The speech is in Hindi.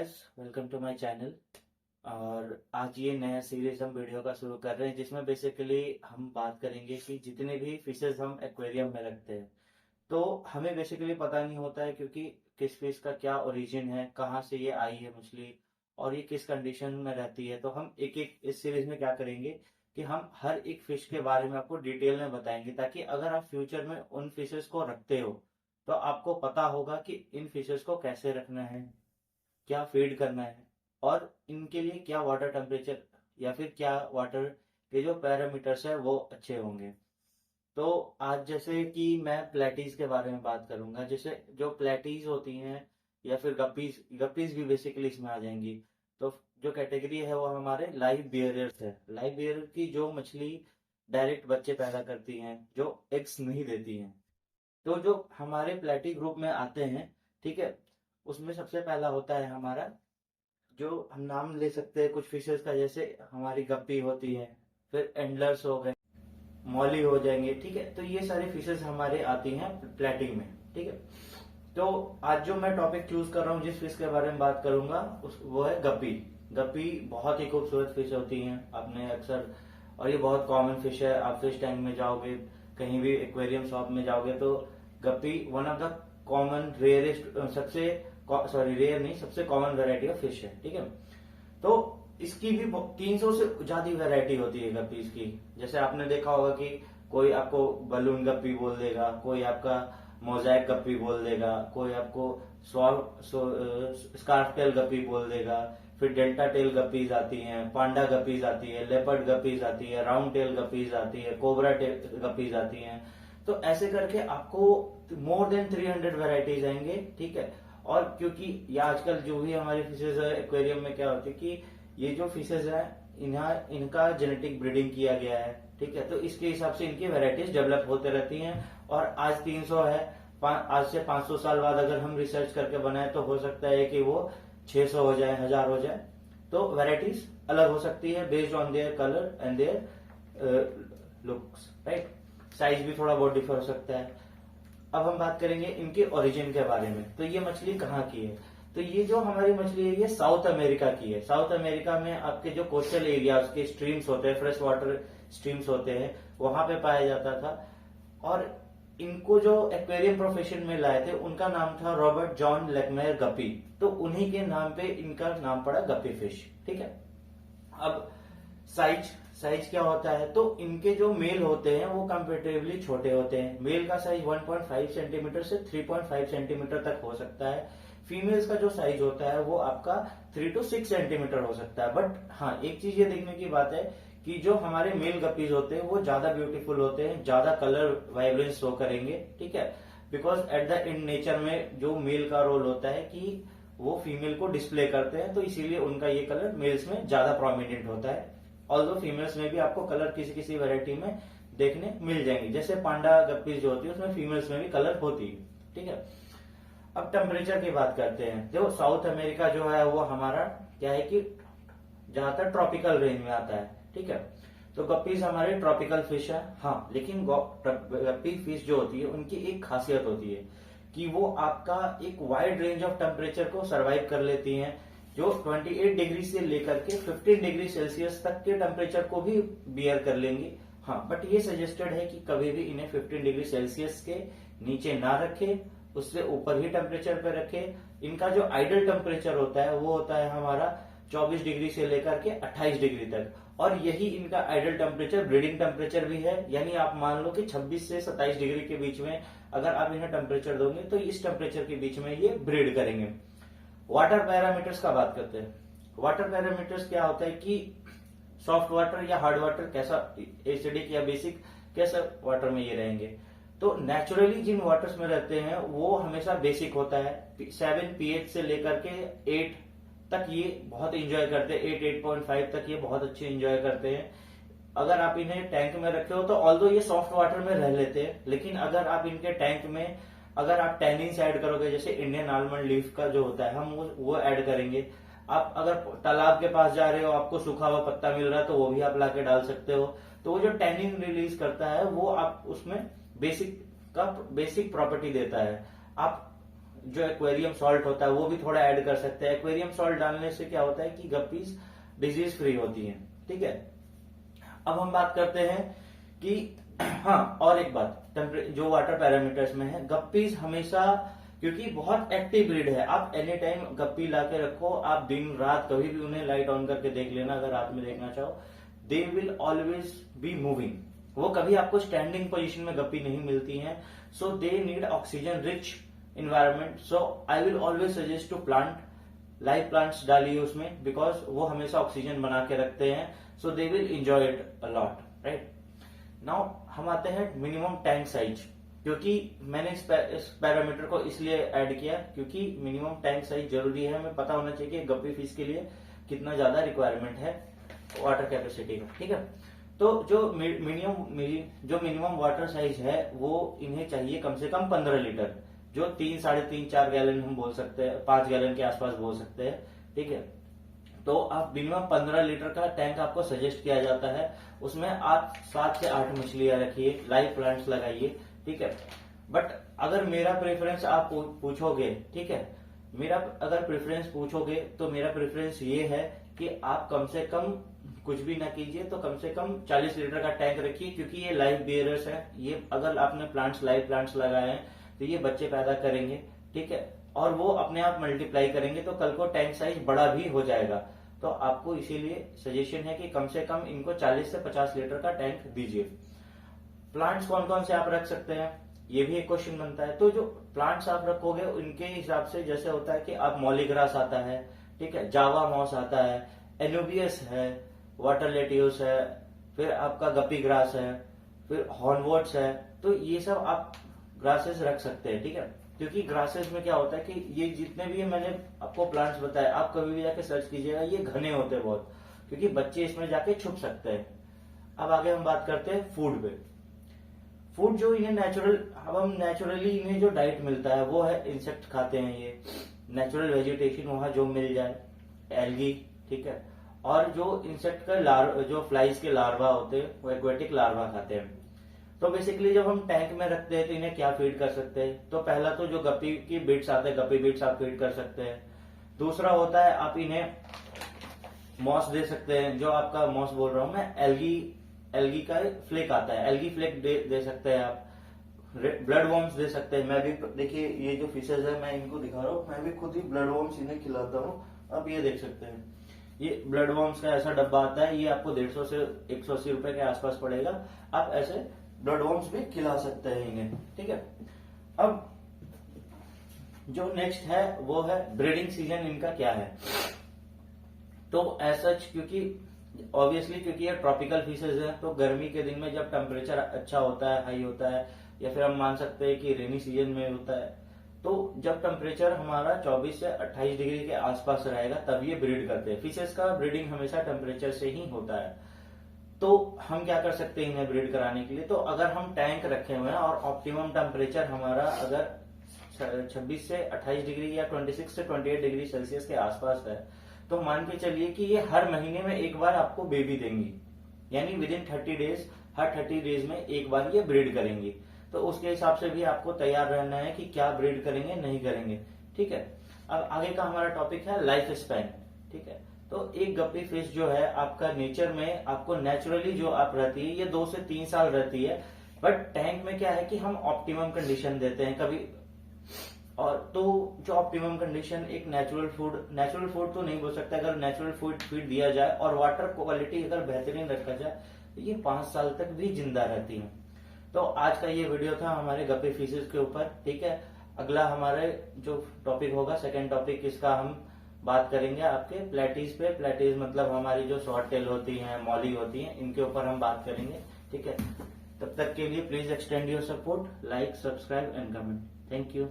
Guys, welcome to my channel. और आज ये नया सीरीज हम वीडियो का शुरू कर रहे हैं जिसमें बेसिकली हम बात करेंगे कि जितने भी फिशेस हम एक्वेरियम में रखते हैं तो हमें बेसिकली पता नहीं होता है क्योंकि किस फिश का क्या ओरिजिन है, कहाँ से ये आई है मछली और ये किस कंडीशन में रहती है। तो हम एक एक इस सीरीज में क्या करेंगे कि हम हर एक फिश के बारे में आपको डिटेल में बताएंगे, ताकि अगर आप फ्यूचर में उन फिशेस को रखते हो तो आपको पता होगा कि इन फिशेस को कैसे रखना है, क्या फीड करना है और इनके लिए क्या वाटर टेम्परेचर या फिर क्या वाटर के जो पैरामीटर्स है वो अच्छे होंगे। तो आज जैसे कि मैं प्लेटीज के बारे में बात करूंगा, जैसे जो प्लेटीज होती हैं या फिर गप्पीज गप्पीज भी बेसिकली इसमें आ जाएंगी। तो जो कैटेगरी है वो हमारे लाइव बियरर्स है। लाइव बियरर की जो मछली डायरेक्ट बच्चे पैदा करती हैं, जो एग्स नहीं देती हैं। तो जो हमारे प्लेटी ग्रुप में आते हैं, ठीक है, उसमें सबसे पहला होता है हमारा, जो हम नाम ले सकते हैं कुछ फिशेस का, जैसे हमारी गप्पी होती है, फिर एंडलर्स हो गए, मॉली हो जाएंगे, ठीक है। तो ये सारी फिशेस हमारे आती हैं प्लेटिंग में, ठीक है। तो आज जो मैं टॉपिक चूज कर रहा हूँ, जिस फिश के बारे में बात करूंगा वो है गप्पी। गप्पी बहुत ही खूबसूरत फिश होती हैं, आपने अक्सर, और ये बहुत कॉमन फिश है। आप फिश टैंक में जाओगे, कहीं भी एक्वेरियम शॉप में जाओगे तो guppy one of the common rarest, सबसे सॉरी रेयर नहीं, सबसे कॉमन वेराइटी ऑफ फिश है, ठीक है। तो इसकी भी 300 से ज्यादा वैरायटी होती है गप्पीज की। जैसे आपने देखा होगा कि कोई आपको बलून गप्पी बोल देगा, कोई आपका मोजाइक गप्पी बोल देगा, कोई आपको स्कार्फ टेल गप्पी बोल देगा, फिर डेल्टा टेल गप्पीज आती हैं, पांडा गप्पीज आती है, लेपर्ड गप्पीज आती है, राउंड टेल गप्पीज आती है, कोबरा टेल गप्पीज आती हैं। तो ऐसे करके आपको मोर देन 300 वेराइटीज आएंगे, ठीक है। और क्योंकि ये आजकल जो भी हमारी फिशेज है एक्वेरियम में क्या होती है कि ये जो फिशेज है इनका जेनेटिक ब्रीडिंग किया गया है, ठीक है। तो इसके हिसाब से इनकी वेराइटीज डेवलप होते रहती हैं। और आज 300 है, आज से 500 साल बाद अगर हम रिसर्च करके बनाए तो हो सकता है कि वो 600 हो जाए, 1000 हो जाए। तो वेराइटीज अलग हो सकती है based on their colour and there looks, right. Size भी थोड़ा बहुत डिफर हो सकता है। अब हम बात करेंगे इनके ओरिजिन के बारे में। तो ये मछली कहाँ की है? तो ये जो हमारी मछली है ये साउथ अमेरिका की है। साउथ अमेरिका में आपके जो कोस्टल एरिया, उसके स्ट्रीम्स होते हैं, फ्रेश वाटर स्ट्रीम्स होते हैं, वहां पे पाया जाता था। और इनको जो एक्वेरियम प्रोफेशन में लाए थे उनका नाम था रॉबर्ट जॉन लेकमेयर गप्पी। तो उन्हीं के नाम पे इनका नाम पड़ा गप्पी फिश, ठीक है। अब साइज साइज क्या होता है? तो इनके जो मेल होते हैं वो कंपेरेटिवली छोटे होते हैं। मेल का साइज 1.5 सेंटीमीटर से 3.5 सेंटीमीटर तक हो सकता है। फीमेल्स का जो साइज होता है वो आपका 3 to 6 सेंटीमीटर हो सकता है। बट हाँ, एक चीज ये देखने की बात है कि जो हमारे मेल गप्पीज होते हैं वो ज्यादा ब्यूटीफुल होते हैं, ज्यादा कलर वाइब्रेंस शो करेंगे, ठीक है। Because at the end nature में जो मेल का रोल होता है कि वो फीमेल को डिस्प्ले करते हैं, तो इसीलिए उनका ये कलर मेल्स में ज्यादा प्रोमिनेंट होता है। ऑल्दो फीमेल्स में भी आपको कलर किसी किसी वैरायटी में देखने मिल जाएंगे। जैसे पांडा गप्पीज जो होती है उसमें फीमेल्स में भी कलर होती है, ठीक है। अब टेम्परेचर की बात करते हैं। देखो साउथ अमेरिका जो है वो हमारा क्या है कि ज्यादातर ट्रॉपिकल रेंज में आता है, ठीक है। तो गप्पीज हमारे ट्रॉपिकल फिश है, हाँ। लेकिन गप्पी फिश जो होती है उनकी एक खासियत होती है कि वो आपका एक वाइड रेंज ऑफ टेम्परेचर को सरवाइव कर लेती हैं, जो 28 डिग्री से लेकर के 15 डिग्री सेल्सियस तक के टेम्परेचर को भी बियर कर लेंगी, हाँ। बट ये सजेस्टेड है कि कभी भी इन्हें 15 डिग्री सेल्सियस के नीचे ना रखे, उससे ऊपर ही टेम्परेचर पे रखे। इनका जो आइडल टेम्परेचर होता है वो होता है हमारा 24 डिग्री से लेकर के 28 डिग्री तक। और यही इनका आइडल टेम्परेचर ब्रीडिंग टेम्परेचर भी है। यानी आप मान लो कि 26 से 27 डिग्री के बीच में अगर आप इन्हें टेम्परेचर दोगे तो इस टेम्परेचर के बीच में ये ब्रीड करेंगे। वाटर पैरामीटर्स का बात करते हैं। वाटर पैरामीटर्स क्या होता है कि सॉफ्ट वाटर या हार्ड वाटर, कैसा एसिडिक या बेसिक, कैसा वाटर में ये रहेंगे। तो नेचुरली जिन वाटर्स में रहते हैं वो हमेशा बेसिक होता है। 7 pH से लेकर के 8 तक ये बहुत एंजॉय करते हैं। 8.5 तक ये बहुत अच्छे एंजॉय करते हैं। अगर आप इन्हें टैंक में रखे हो तो ऑल्दो ये सॉफ्ट वाटर में रह लेते हैं, लेकिन अगर आप इनके टैंक में अगर आप टैनिन्स ऐड करोगे, जैसे इंडियन आलमंड लीफ का जो होता है हम वो ऐड करेंगे। आप अगर तालाब के पास जा रहे हो, आपको सूखा हुआ पत्ता मिल रहा है तो वो भी आप लाके डाल सकते हो। तो वो जो टैनिन रिलीज करता है वो आप उसमें बेसिक प्रॉपर्टी देता है। आप जो एक्वेरियम सॉल्ट होता है वो भी थोड़ा ऐड कर सकते हैं। एक्वेरियम सॉल्ट डालने से क्या होता है कि गप्पीज डिजीज फ्री होती हैं। ठीक है, अब हम बात करते हैं कि हाँ, और एक बात जो वाटर पैरामीटर्स में है, गप्पीज हमेशा, क्योंकि बहुत एक्टिव ब्रीड है, आप एनी टाइम गप्पी ला के रखो, आप दिन रात कभी भी उन्हें लाइट ऑन करके देख लेना अगर रात में देखना चाहो, they will always be moving. वो कभी आपको स्टैंडिंग पोजीशन में गप्पी नहीं मिलती हैं। So they need oxygen rich environment. So I will always suggest to plant, live plants डालिए उसमें, बिकॉज वो हमेशा ऑक्सीजन बना के रखते हैं। So they will enjoy it a lot, right. Now हम आते हैं मिनिमम टैंक साइज, क्योंकि मैंने इस पैरामीटर को इसलिए ऐड किया क्योंकि मिनिमम टैंक साइज जरूरी है। हमें पता होना चाहिए कि गप्पी फिश के लिए कितना ज्यादा रिक्वायरमेंट है वाटर कैपेसिटी का। ठीक है, तो जो मिनिमम वाटर साइज है वो इन्हें चाहिए कम से कम 15 लीटर, जो 3, 3.5, 4 गैलन हम बोल सकते हैं, 5 गैलन के आसपास बोल सकते हैं। ठीक है, तो आप मिनिमम 15 लीटर का टैंक आपको सजेस्ट किया जाता है। उसमें आप 7 से 8 मछलियां रखिए, लाइव प्लांट्स लगाइए। ठीक है, बट अगर मेरा प्रेफरेंस आप पूछोगे, ठीक है, मेरा अगर प्रेफरेंस पूछोगे तो मेरा प्रेफरेंस ये है कि आप कम से कम कुछ भी ना कीजिए तो कम से कम 40 लीटर का टैंक रखिए, क्योंकि ये लाइव बियरर्स हैं। ये अगर आपने लाइव प्लांट्स लगाए हैं तो ये बच्चे पैदा करेंगे। ठीक है, और वो अपने आप मल्टीप्लाई करेंगे, तो कल को टैंक साइज बड़ा भी हो जाएगा। तो आपको इसीलिए सजेशन है कि कम से कम इनको 40 से 50 लीटर का टैंक दीजिए। प्लांट्स कौन कौन से आप रख सकते हैं, ये भी एक क्वेश्चन बनता है। तो जो प्लांट्स आप रखोगे उनके हिसाब से जैसे होता है कि आप मॉलीग्रास आता है, ठीक है, जावा मॉस आता है, एनुबियस है, वाटर लेट्यूस है, फिर आपका गप्पी ग्रास है, फिर हॉर्नवोट्स है। तो ये सब आप ग्रासेस रख सकते हैं। ठीक है, क्योंकि ग्रासेस में क्या होता है कि ये जितने भी मैंने आपको प्लांट्स बताए, आप कभी भी जाके सर्च कीजिएगा, ये घने होते हैं बहुत, क्योंकि बच्चे इसमें जाके छुप सकते हैं। अब आगे हम बात करते हैं फूड पे। फूड जो इन्हें नेचुरली इन्हें जो डाइट मिलता है वो है, इंसेक्ट खाते हैं ये, नेचुरल वेजिटेशन वहां जो मिल जाए, एल्गी। ठीक है, और जो इंसेक्ट का जो फ्लाइज के लार्वा होते हैं वो एक्वेटिक लार्वा खाते हैं। तो बेसिकली जब हम टैंक में रखते हैं तो इन्हें क्या फीड कर सकते हैं, तो पहला तो जो गप्पी की बिट्स आते हैं, गप्पी बिट्स आप फीड कर सकते हैं। दूसरा होता है आप इन्हें मॉस दे सकते हैं, जो आपका मॉस बोल रहा हूं मैं, एल्गी का फ्लेक आता है, एल्गी फ्लेक दे सकते हैं आप। ब्लड वॉर्म्स दे सकते हैं। मैं भी, देखिए ये जो फिशेज है मैं इनको दिखा रहा हूँ, मैं भी खुद ही ब्लड वॉर्म्स इन्हें खिलाता हूँ। आप ये देख सकते हैं, ये ब्लड वॉर्म्स का ऐसा डब्बा आता है, ये आपको 150 से 180 रुपए के आसपास पड़ेगा। आप ऐसे ब्लड वॉर्म्स भी खिला सकते हैं इन्हें। ठीक है, अब जो नेक्स्ट है वो है ब्रीडिंग सीजन इनका क्या है। तो ऐसा, क्योंकि ऑब्वियसली क्योंकि ये ट्रॉपिकल फिशेज है, तो गर्मी के दिन में जब टेम्परेचर अच्छा होता है, हाई होता है, या फिर हम मान सकते हैं कि रेनी सीजन में होता है, तो जब टेम्परेचर हमारा 24 से 28 डिग्री के आसपास रहेगा तब ये ब्रीड करते हैं। फिशेज का ब्रीडिंग हमेशा टेम्परेचर से ही होता है। तो हम क्या कर सकते हैं इन्हें ब्रीड कराने के लिए, तो अगर हम टैंक रखे हुए हैं और ऑप्टिमम टेम्परेचर हमारा अगर 26 से 28 डिग्री या 26 से 28 डिग्री सेल्सियस के आसपास है, तो मान के चलिए कि ये हर महीने में एक बार आपको बेबी देंगी, यानी with in 30 days, her 30 days में एक बार ये ब्रीड करेंगी। तो उसके हिसाब से भी आपको तैयार रहना है कि क्या ब्रीड करेंगे नहीं करेंगे। ठीक है, अब आगे का हमारा टॉपिक है लाइफ स्पैन। ठीक है, तो एक गप्पी फिश जो है आपका नेचर में आपको नेचुरली जो आप रहती है ये 2 से 3 साल रहती है, बट टैंक में क्या है कि हम ऑप्टिमम कंडीशन देते हैं कभी, और तो जो ऑप्टिमम कंडीशन एक नेचुरल फूड तो नहीं बोल सकता, अगर नेचुरल फीड दिया जाए और वाटर क्वालिटी अगर बेहतरीन रखा जाए तो ये 5 साल तक भी जिंदा रहती है। तो आज का ये वीडियो था हमारे गप्पी फिशेज के ऊपर। ठीक है, अगला हमारे जो टॉपिक होगा, सेकंड टॉपिक, इसका हम बात करेंगे आपके प्लेटीज पे। प्लेटीज मतलब हमारी जो शॉर्ट टेल होती हैं, मॉली होती हैं, इनके ऊपर हम बात करेंगे। ठीक है, तब तक के लिए please extend your support, like, subscribe and comment. Thank you.